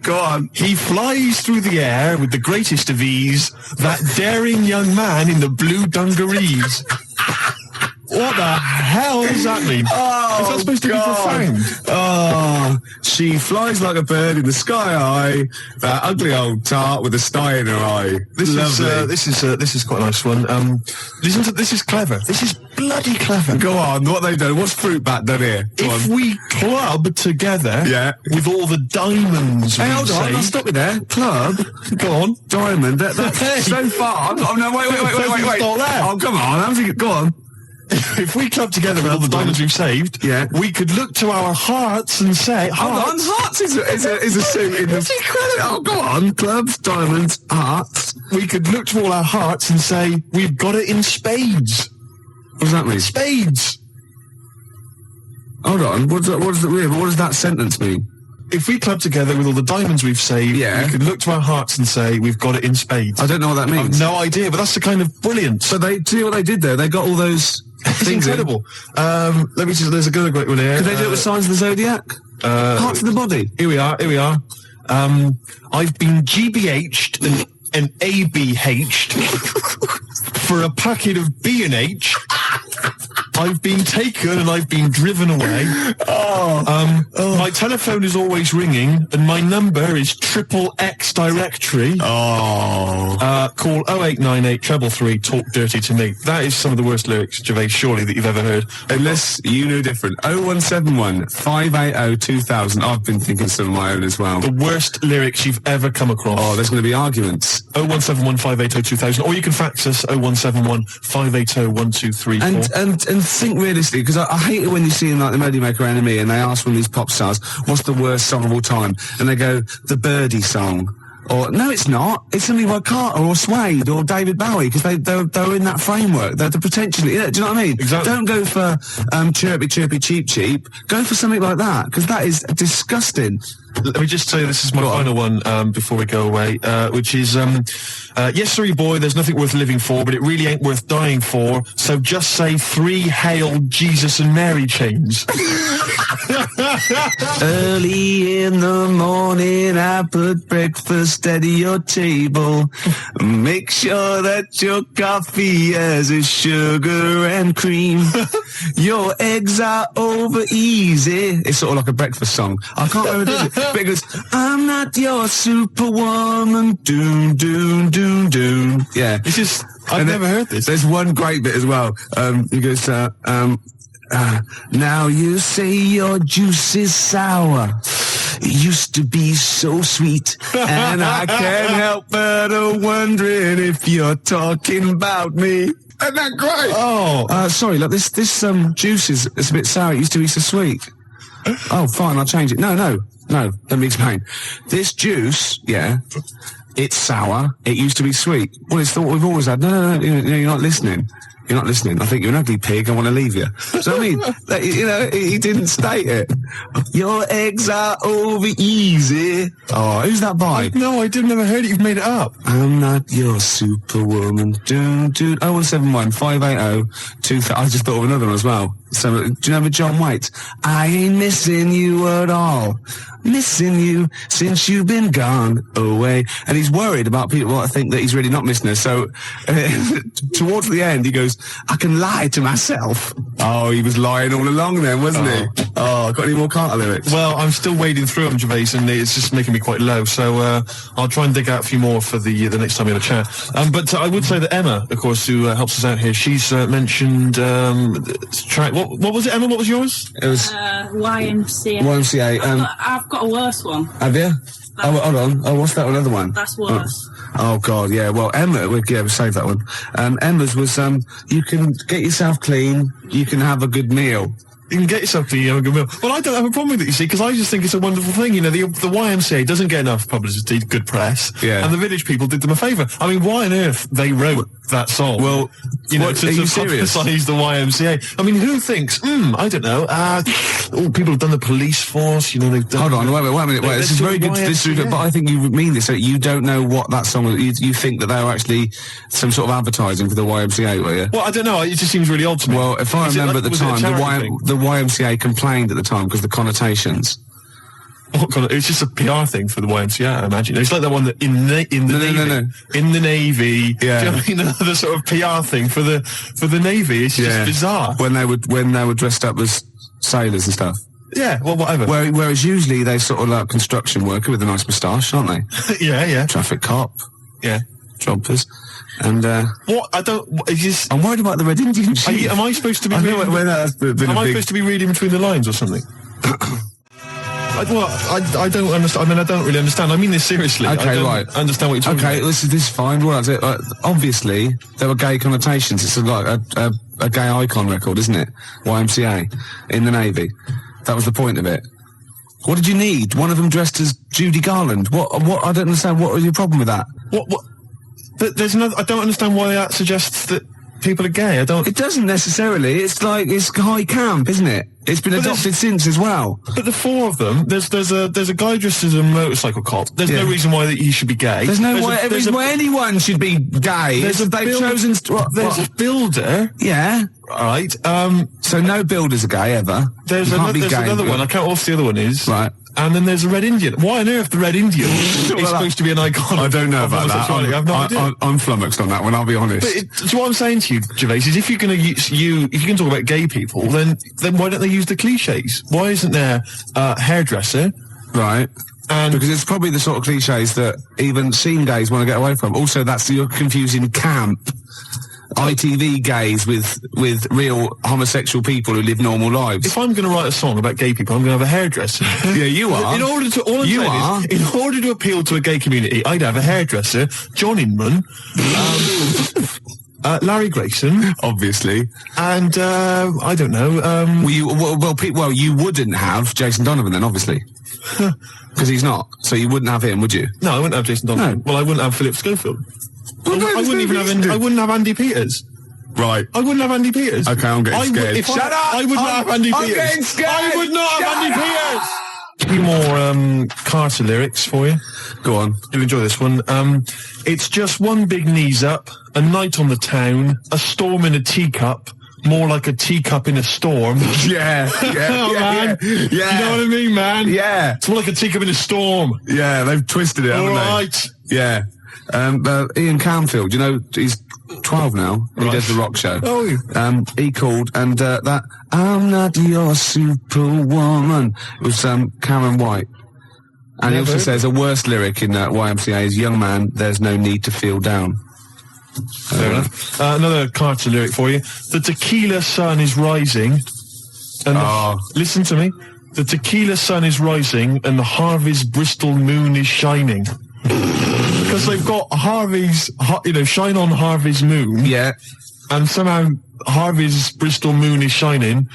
Go on. He flies through the air with the greatest of ease, that daring young man in the blue dungarees. What the hell does that mean? Is that supposed to be profound? She flies like a bird in the sky high, that ugly old tart with a sty in her eye. This is quite a nice one. Listen to this. Is clever. This is bloody clever. Go on. What they done? What's Fruit Bat done here? If we club together, with all the diamonds. Hey, hold on. I'll stop you there. Club. Go on. Diamond. That's so far. Oh no! Wait. Oh, come on. Go on. If we club together with all the diamonds we've saved, we could look to our hearts and say... Hold on, hearts is a suit in the... Oh, go on, clubs, diamonds, hearts. We could look to all our hearts and say, we've got it in spades. What does that mean? Spades. Hold on, what does that sentence mean? If we club together with all the diamonds we've saved, we could look to our hearts and say, we've got it in spades. I don't know what that means. I've no idea, but that's the kind of brilliance. So see what they did there? They got all those... It's incredible. Let me see. There's a good one here. Could they do it with Signs of the Zodiac? Parts of the body. Here we are. I've been GBH'd and ABH'd for a packet of B&H. I've been taken and I've been driven away. My telephone is always ringing and my number is XXX directory. Call 0898 333 talk dirty to me. That is some of the worst lyrics, Gervais, surely, that you've ever heard. Unless you know different. 0171 580 2000. I've been thinking some of my own as well. The worst lyrics you've ever come across. Oh, there's going to be arguments. 0171 580 2000. Or you can fax us 0171 580 1234. And think realistically, because I hate it when you see in like the Melody Maker Enemy and they ask one of these pop stars, what's the worst song of all time? And they go, the Birdie song. Or, no, it's not. It's something by Carter or Suede or David Bowie, because they're in that framework. They're potentially, do you know what I mean? Exactly. Don't go for Chirpy Chirpy Cheap Cheap. Go for something like that, because that is disgusting. Let me just say this is my final one before we go away, which is, yes, sorry, boy, there's nothing worth living for, but it really ain't worth dying for, so just say 3 Hail Jesus and Mary chains. Early in the morning, I put breakfast at your table. Make sure that your coffee has a sugar and cream. Your eggs are over easy. It's sort of like a breakfast song. I can't remember this because I'm not your superwoman. Doom, doom, doom, doom. Yeah. This is... I've never heard this. There's one great bit as well. He goes, now you say your juice is sour. It used to be so sweet. And I can't help but wondering if you're talking about me. Isn't that great? Oh. Sorry, look, this juice is a bit sour. It used to be so sweet. Oh, fine, I'll change it. No, let me explain. This juice, yeah, it's sour. It used to be sweet. Well, it's thought we've always had. No, you're not listening. You're not listening. I think you're an ugly pig. I want to leave you. So I mean, he didn't state it. Your eggs are over easy. Oh, who's that by? No, I didn't. Never heard it. You've made it up. I'm not your superwoman. 0171 580 2000. I just thought of another one as well. So, do you remember John Waite? I ain't missing you at all. Missing you since you've been gone away. And he's worried about people that think that he's really not missing her. So, towards the end, he goes, I can lie to myself. Oh, he was lying all along then, wasn't he? Oh, got any more Carter lyrics? Well, I'm still wading through them, Gervais, and it's just making me quite low. So I'll try and dig out a few more for the next time we have a chat. But I would say that Emma, of course, who helps us out here, she's mentioned track. What was it, Emma? What was yours? It was YMCA. YMCA. I've got a worse one. Have you? Oh, hold on. Oh, what's that other one? That's worse. Oh God, yeah. Well, Emma, we'll save that one. Emma's was you can get yourself clean, you can have a good meal. You can get yourself to have a good meal. Well, I don't have a problem with it, you see, because I just think it's a wonderful thing. You know, the YMCA doesn't get enough publicity, good press. Yeah. And the village people did them a favour. I mean, why on earth they wrote that song? Well, you know, to publicise the YMCA. I mean, who thinks, I don't know, people have done the police force, you know, they've done... Hold on, wait a minute. This is very good to disagree, but I think you mean this. So you don't know what that song was. You think that they were actually some sort of advertising for the YMCA, were you? Well, I don't know. It just seems really odd to me. Well, if I remember at the time, the YMCA complained at the time because the connotations. It's just a PR thing for the YMCA, I imagine. It's like that one that in the Navy. Yeah. Do you know what I mean? Another sort of PR thing for the Navy. It's just bizarre. When they were dressed up as sailors and stuff. Yeah, well, whatever. Whereas usually they sort of like construction worker with a nice moustache, aren't they? Yeah. Traffic cop. Yeah. Jumpers. And what? I don't. It's just. I'm worried about the Red Indian. Am I supposed to be? Supposed to be reading between the lines or something? I don't understand. I mean, I don't really understand. I mean this seriously. Okay, I don't right. understand what you're talking about. Okay, this is fine. What is it? Obviously, there were gay connotations. It's like a gay icon record, isn't it? YMCA in the Navy. That was the point of it. What did you need? One of them dressed as Judy Garland. What? I don't understand. What was your problem with that? What? But there's no. I don't understand why that suggests that people are gay. I don't. It doesn't necessarily. It's like it's high camp, isn't it? It's been adopted since as well. But the four of them, there's a guy dressed as a motorcycle cop. There's no reason why he should be gay. There's no reason why anyone should be gay. There's a builder. Yeah. All right. So no builders are gay ever. There's another one. I can't remember what the other one is. Right. And then there's a Red Indian. Why on earth the Red Indian is supposed to be an icon? I don't know about that. I have no idea. I'm flummoxed on that one, I'll be honest. But what I'm saying to you, Gervais, is if you're going to if you can talk about gay people, then why don't they use the cliches? Why isn't there a hairdresser? Right. Because it's probably the sort of cliches that even scene gays want to get away from. Also, you're confusing camp, ITV gays with real homosexual people who live normal lives. If I'm going to write a song about gay people, I'm going to have a hairdresser. Yeah, you are. In order to appeal to a gay community, I'd have a hairdresser, John Inman, Larry Grayson, obviously, and I don't know. You wouldn't have Jason Donovan then, obviously. Because he's not. So you wouldn't have him, would you? No, I wouldn't have Jason Donovan. No. Well, I wouldn't have Philip Schofield. I wouldn't have Andy Peters. Right. I wouldn't have Andy Peters. Okay, I'm getting scared. Shut up! I would not have Andy Peters. I'm getting scared. I would not have Andy Peters. few more Carter lyrics for you. Go on. You'll enjoy this one. It's just one big knees up, a night on the town, a storm in a teacup, more like a teacup in a storm. Yeah, Oh, man. yeah. You know what I mean, man? Yeah. It's more like a teacup in a storm. Yeah, they've twisted it, haven't All they? right. Yeah. Ian Canfield, you know, he's 12 now. He Right. does the rock show. Oh. He called, and that I'm not your superwoman. It was Karen White. And he Never also heard says a worse lyric in YMCA is, young man, there's no need to feel down. Fair enough. Another Carter lyric for you. The tequila sun is rising. And listen to me. The tequila sun is rising and the Harvey's Bristol moon is shining. Because they've got Harvey's, shine on Harvey's moon. Yeah. And somehow Harvey's Bristol moon is shining.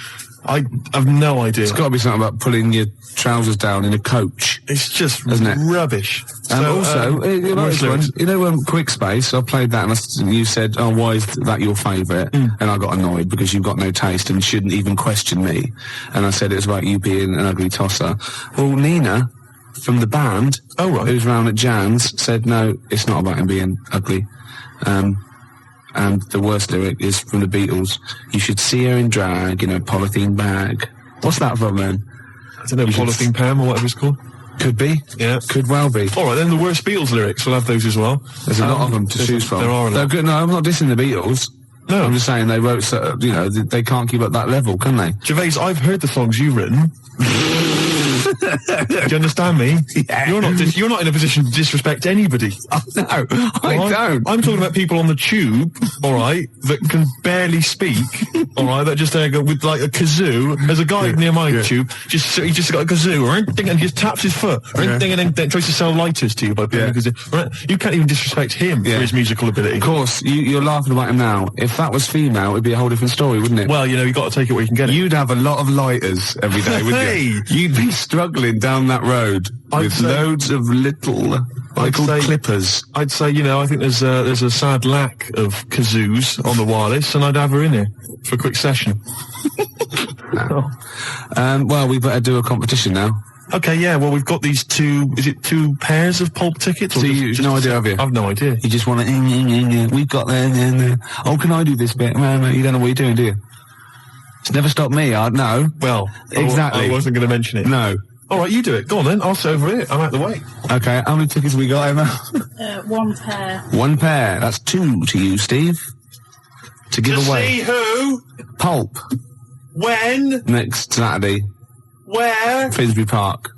I have no idea. It's got to be something about pulling your trousers down in a coach. It's just Isn't it? rubbish. And also, you know, worst this one, lyrics. you know, Quick Space, I played that and you said, oh, why is that your favourite? And I got annoyed because you've got no taste and shouldn't even question me. And I said it was about you being an ugly tosser. Well, Nina, from the band, who's round at Jan's, said, no, it's not about him being ugly. And the worst lyric is from the Beatles. You should see her in drag in a polythene bag. What's that from, then? I don't know, Polythene Pam or whatever it's called. Could be. Yeah. Could well be. All right, then the worst Beatles lyrics. We'll have those as well. There's a lot of them to choose from. There are a lot. They're good. No, I'm not dissing the Beatles. No. I'm just saying they wrote, they can't keep up that level, can they? Gervais, I've heard the songs you've written. Do you understand me? Yeah. You're not in a position to disrespect anybody. No, I don't. I'm talking about people on the tube, all right, that can barely speak, all right, that just go with like a kazoo. There's a guy near my tube, he just got a kazoo, right, and he just taps his foot, right, and then tries to sell lighters to you by playing a kazoo. Right? You can't even disrespect him for his musical ability. Of course, you're laughing about him now. If that was female, it'd be a whole different story, wouldn't it? Well, you've got to take it where you can get it. You'd have a lot of lighters every day, wouldn't you? You'd be struggling down that road with loads of little, they're called clippers. I'd say, I think there's a sad lack of kazoos on the wireless, and I'd have her in here for a quick session. Well, we better do a competition now. Okay, yeah, well, we've got these two pairs of pulp tickets? So you've no idea, have you? I've no idea. You just want to, we've got there. Oh, can I do this bit? Man, you don't know what you're doing, do you? It's never stopped me, no. Well, exactly. I wasn't going to mention it. No. All right, you do it. Go on then. I'll sit over here. I'm out the way. Okay, how many tickets have we got, Emma? One pair. One pair. That's two to you, Steve. To give away. See who? Pulp. When? Next Saturday. Where? Finsbury Park.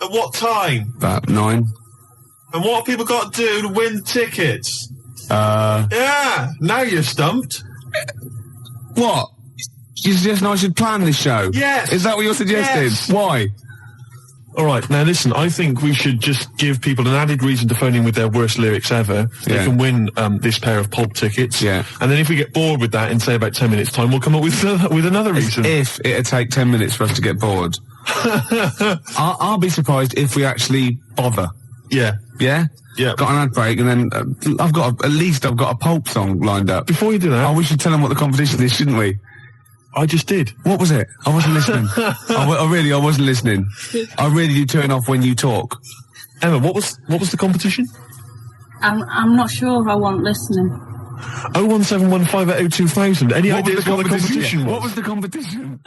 At what time? About 9. And what have people got to do to win the tickets? Yeah, now you're stumped. What? You suggesting I should plan this show? Yes. Is that what you're suggesting? Yes. Why? All right, now listen, I think we should just give people an added reason to phone in with their worst lyrics ever. They can win this pair of pulp tickets. Yeah. And then if we get bored with that in, say, about 10 minutes' time, we'll come up with another reason. If it'd take 10 minutes for us to get bored. I'll be surprised if we actually bother. Yeah. Yeah? Yeah. Got an ad break, and then I've got a pulp song lined up. Before you do that... Oh, we should tell them what the competition is, shouldn't we? I just did. What was it? I wasn't listening. I wasn't listening. I really do turn off when you talk. Emma, what was the competition? I'm not sure I wasn't listening. 01715802000. Any ideas what the competition was? What was the competition?